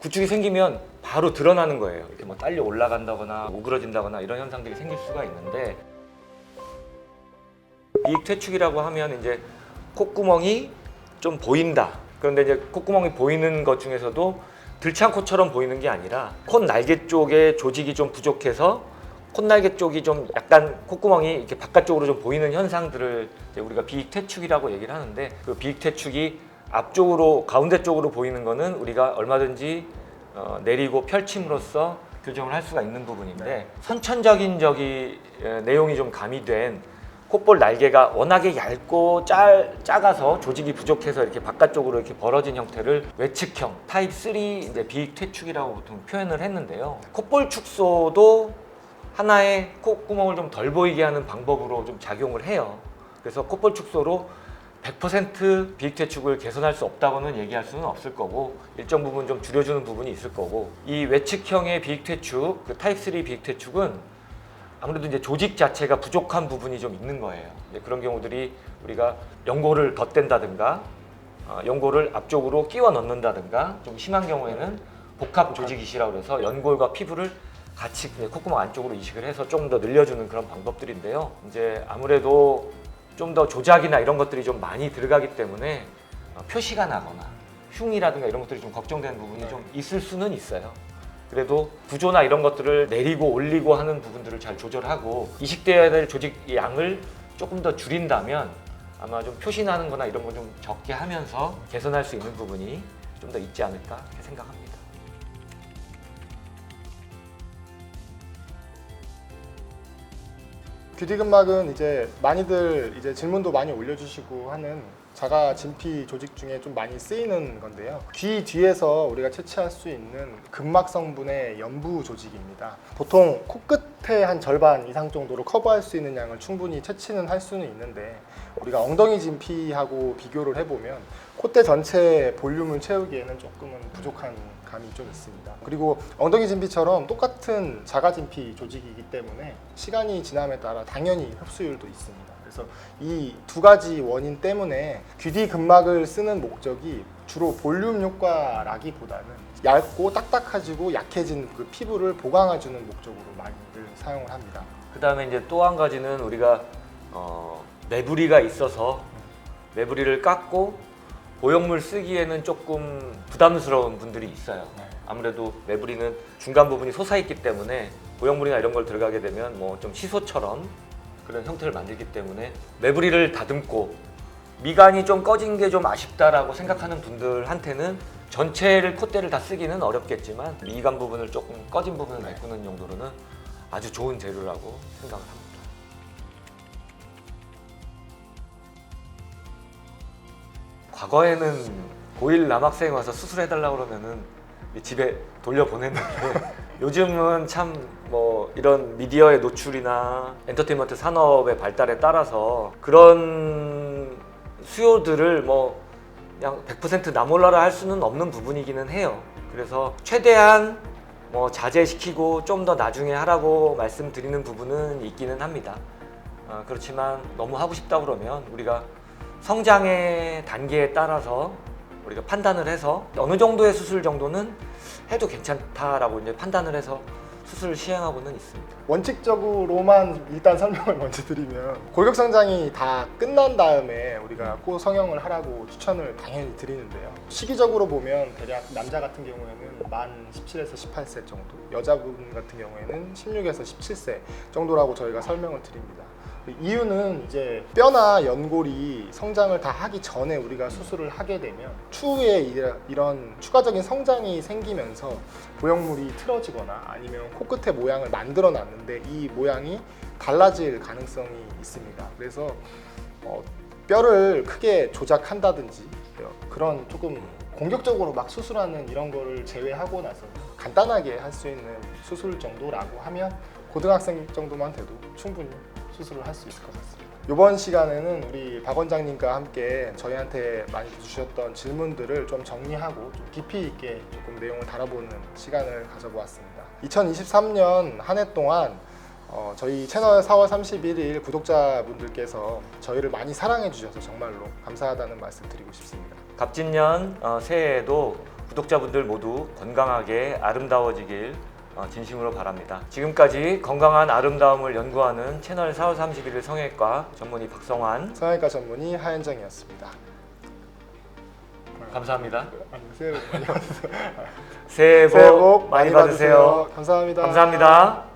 구축이 생기면 바로 드러나는 거예요. 이렇게 뭐 딸려 올라간다거나 오그러진다거나 이런 현상들이 생길 수가 있는데, 비익퇴축이라고 하면 이제 콧구멍이 좀 보인다. 그런데 이제 콧구멍이 보이는 것 중에서도 들창코처럼 보이는 게 아니라 콧날개 쪽에 조직이 좀 부족해서 콧날개 쪽이 좀 약간 콧구멍이 이렇게 바깥쪽으로 좀 보이는 현상들을 이제 우리가 비익퇴축이라고 얘기를 하는데, 그 비익퇴축이 앞쪽으로 가운데 쪽으로 보이는 거는 우리가 얼마든지 내리고 펼침으로써 교정을 할 수가 있는 부분인데, 선천적인 내용이 좀 가미된 콧볼 날개가 워낙에 얇고 작아서 조직이 부족해서 이렇게 바깥쪽으로 이렇게 벌어진 형태를 외측형 타입 3 이제 비익퇴축이라고 보통 표현을 했는데요. 콧볼 축소도 하나의 콧구멍을 좀 덜 보이게 하는 방법으로 좀 작용을 해요. 그래서 콧볼 축소로 100% 비익퇴축을 개선할 수 없다고는 얘기할 수는 없을 거고, 일정 부분 좀 줄여주는 부분이 있을 거고, 이 외측형의 비익퇴축, 그 타입 3 비익퇴축은 아무래도 이제 조직 자체가 부족한 부분이 좀 있는 거예요. 그런 경우들이 우리가 연골을 덧댄다든가, 연골을 앞쪽으로 끼워 넣는다든가, 좀 심한 경우에는 복합 조직 이식이라고 그래서 연골과 피부를 같이 콧구멍 안쪽으로 이식을 해서 좀 더 늘려주는 그런 방법들인데요. 이제 아무래도 좀 더 조작이나 이런 것들이 좀 많이 들어가기 때문에 표시가 나거나 흉이라든가 이런 것들이 좀 걱정되는 부분이 좀 있을 수는 있어요. 그래도 구조나 이런 것들을 내리고 올리고 하는 부분들을 잘 조절하고 이식돼야 될 조직 양을 조금 더 줄인다면 아마 좀 표시나는 거나 이런 거 좀 적게 하면서 개선할 수 있는 부분이 좀 더 있지 않을까 이렇게 생각합니다. 귀뒤근막은 이제 많이들 이제 질문도 많이 올려주시고 하는 자가 진피 조직 중에 좀 많이 쓰이는 건데요. 귀 뒤에서 우리가 채취할 수 있는 근막 성분의 연부 조직입니다. 보통 코끝의 한 절반 이상 정도로 커버할 수 있는 양을 충분히 채취는 할 수는 있는데, 우리가 엉덩이 진피하고 비교를 해보면 콧대 전체 볼륨을 채우기에는 조금은 부족한 감이 좀 있습니다. 그리고 엉덩이 진피처럼 똑같은 자가 진피 조직이기 때문에 시간이 지남에 따라 당연히 흡수율도 있습니다. 그래서 이 두 가지 원인 때문에 귀뒤 근막을 쓰는 목적이 주로 볼륨 효과라기보다는 얇고 딱딱해지고 약해진 그 피부를 보강해주는 목적으로 많이들 사용을 합니다. 그 다음에 이제 또 한 가지는 우리가 매부리가 있어서 매부리를 깎고 보형물 쓰기에는 조금 부담스러운 분들이 있어요. 아무래도 매부리는 중간 부분이 솟아있기 때문에 보형물이나 이런 걸 들어가게 되면 뭐 좀 시소처럼 그런 형태를 만들기 때문에 매부리를 다듬고 미간이 좀 꺼진 게 좀 아쉽다라고 생각하는 분들한테는 전체를 콧대를 다 쓰기는 어렵겠지만 미간 부분을 조금 꺼진 부분을 메꾸는 용도로는 아주 좋은 재료라고 생각을 합니다. 과거에는 고1 남학생 와서 수술해달라고 그러면은 집에 돌려보냈는데 요즘은 참 뭐 이런 미디어의 노출이나 엔터테인먼트 산업의 발달에 따라서 그런 수요들을 뭐 그냥 100% 나몰라라 할 수는 없는 부분이기는 해요. 그래서 최대한 뭐 자제시키고 좀 더 나중에 하라고 말씀드리는 부분은 있기는 합니다. 그렇지만 너무 하고 싶다 그러면 우리가 성장의 단계에 따라서 우리가 판단을 해서 어느 정도의 수술 정도는 해도 괜찮다라고 이제 판단을 해서 수술을 시행하고는 있습니다. 원칙적으로만 일단 설명을 먼저 드리면, 골격 성장이 다 끝난 다음에 우리가 코 성형을 하라고 추천을 당연히 드리는데요. 시기적으로 보면 대략 남자 같은 경우에는 만 17에서 18세 정도, 여자분 같은 경우에는 16에서 17세 정도라고 저희가 설명을 드립니다. 이유는 이제 뼈나 연골이 성장을 다 하기 전에 우리가 수술을 하게 되면 추후에 이런 추가적인 성장이 생기면서 보형물이 틀어지거나 아니면 코끝의 모양을 만들어 놨는데 이 모양이 달라질 가능성이 있습니다. 그래서 뼈를 크게 조작한다든지 그런 조금 공격적으로 막 수술하는 이런 거를 제외하고 나서 간단하게 할 수 있는 수술 정도라고 하면 고등학생 정도만 돼도 충분히 수술을 할 수 있을 것 같습니다. 이번 시간에는 우리 박 원장님과 함께 저희한테 많이 주셨던 질문들을 좀 정리하고 좀 깊이 있게 조금 내용을 다뤄보는 시간을 가져보았습니다. 2023년 한 해 동안 저희 채널 4월 31일 구독자분들께서 저희를 많이 사랑해 주셔서 정말로 감사하다는 말씀 드리고 싶습니다. 갑진년 새해에도 구독자분들 모두 건강하게 아름다워지길 진심으로 바랍니다. 지금까지 건강한 아름다움을 연구하는 채널 4531 성형외과 전문의 박성환 성형외과 전문의 하현정이었습니다. 감사합니다. 아니, 새해 복 많이 받으세요. 새해 복 많이 받으세요. 감사합니다. 감사합니다.